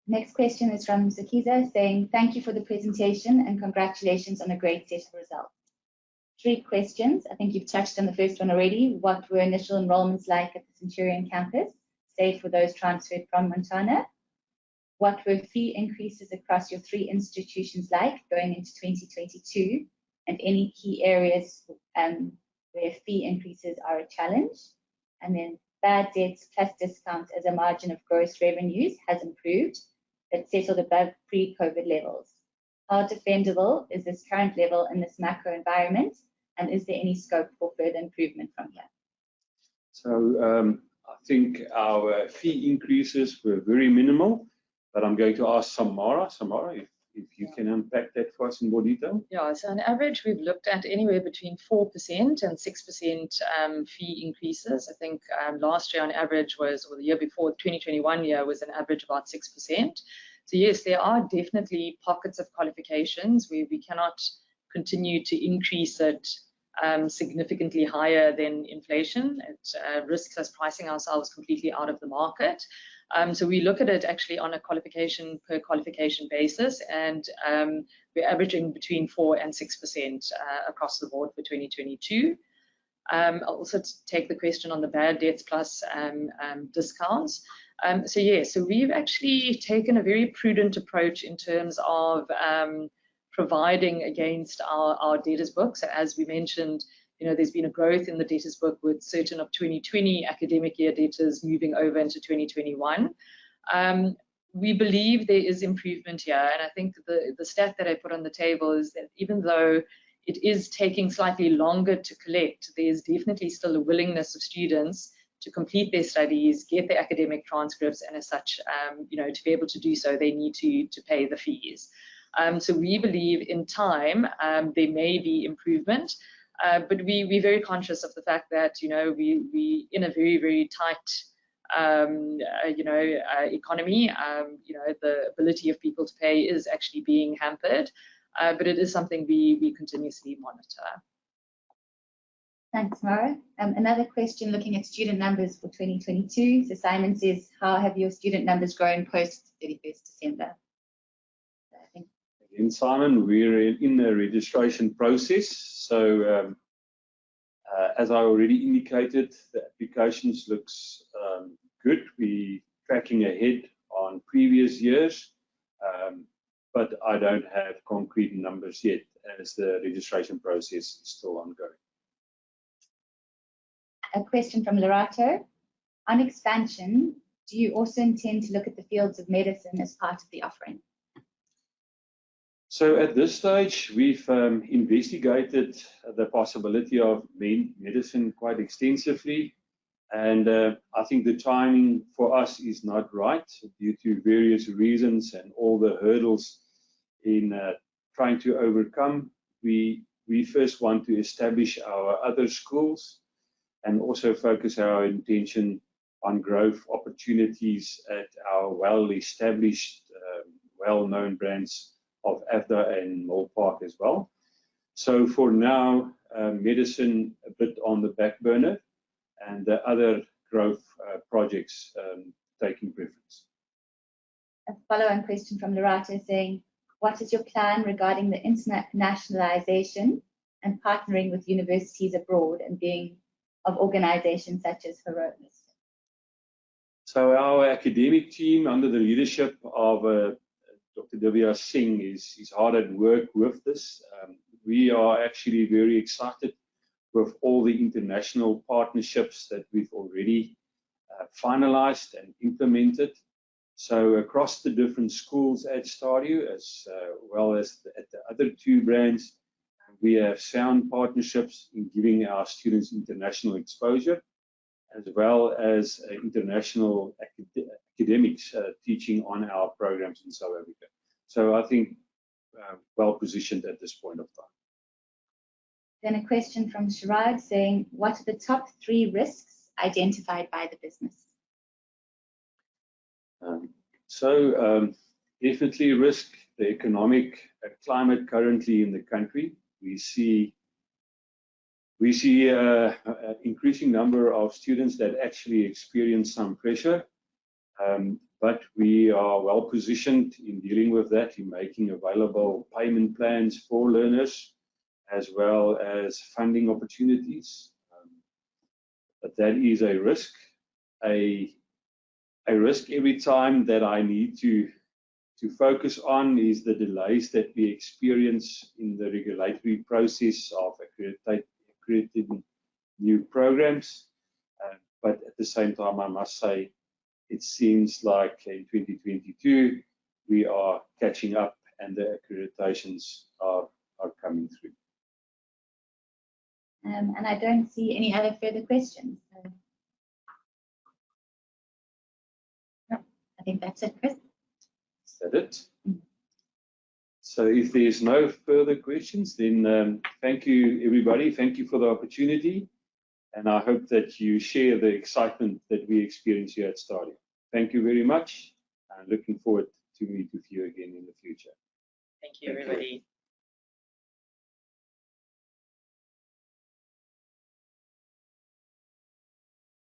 Next question is from Zakiza saying, thank you for the presentation and congratulations on a great set of results. 3 questions. I think you've touched on the first one already. What were initial enrollments like at the Centurion campus, save for those transferred from Montana? What were fee increases across your 3 institutions like going into 2022? And any key areas where fee increases are a challenge? And then bad debts plus discounts as a margin of gross revenues has improved, but settled above pre-COVID levels. How defendable is this current level in this macro environment? And is there any scope for further improvement from here? So I think our fee increases were very minimal, but I'm going to ask Samara. Samara, if you can unpack that for us in more detail. Yeah, so on average, we've looked at anywhere between 4% and 6% fee increases. I think last year on average was, or the year before, 2021 year was an average about 6%. So yes, there are definitely pockets of qualifications where we cannot continue to increase it significantly higher than inflation. It risks us pricing ourselves completely out of the market. So we look at it actually on a qualification per qualification basis, and we're averaging between 4% and 6% across the board for 2022. I'll also take the question on the bad debts plus discounts. So we've actually taken a very prudent approach in terms of providing against our debtors books. As we mentioned, there's been a growth in the debtors book with certain of 2020 academic year debtors moving over into 2021. We believe there is improvement here, and I think the stat that I put on the table is that even though it is taking slightly longer to collect, there's definitely still a willingness of students to complete their studies, get their academic transcripts, and as such, to be able to do so, they need to pay the fees. So we believe in time there may be improvement, but we're very conscious of the fact that we in a very, very tight economy. The ability of people to pay is actually being hampered, but it is something we continuously monitor. Thanks, Mara. Another question looking at student numbers for 2022. So Simon says, how have your student numbers grown post 31st December? Again, Simon, we're in the registration process. So as I already indicated, the applications looks good. We're tracking ahead on previous years, but I don't have concrete numbers yet as the registration process is still ongoing. A question from Lorato. On expansion, do you also intend to look at the fields of medicine as part of the offering? So at this stage, we've investigated the possibility of medicine quite extensively, and I think the timing for us is not right due to various reasons and all the hurdles in trying to overcome. We first want to establish our other schools and also focus our intention on growth opportunities at our well-established, well-known brands of AFDA and Mill Park as well. So for now, medicine a bit on the back burner, and the other growth projects taking preference. A follow-on question from Lorato saying, what is your plan regarding the internationalization and partnering with universities abroad and being of organizations such as Heroes? So our academic team under the leadership of Dr. Divya Singh is hard at work with this. We are actually very excited with all the international partnerships that we've already finalized and implemented. So across the different schools at STADIO, as well as at the other 2 brands, we have sound partnerships in giving our students international exposure. as well as international academics teaching on our programs in South Africa. So I think well positioned at this point of time. Then a question from Sharad saying, what are the top 3 risks identified by the business? Definitely risk, the economic climate currently in the country. We see an increasing number of students that actually experience some pressure, but we are well positioned in dealing with that, in making available payment plans for learners, as well as funding opportunities. But that is a risk. A risk every time that I need to focus on is the delays that we experience in the regulatory process of accrediting new programs. But at the same time, I must say, it seems like in 2022, we are catching up and the accreditations are coming through. And I don't see any other further questions. So. No, I think that's it, Chris. Is that it? So if there's no further questions, then thank you, everybody. Thank you for the opportunity. And I hope that you share the excitement that we experience here at STADIO. Thank you very much. I'm looking forward to meet with you again in the future. Thank you, everybody.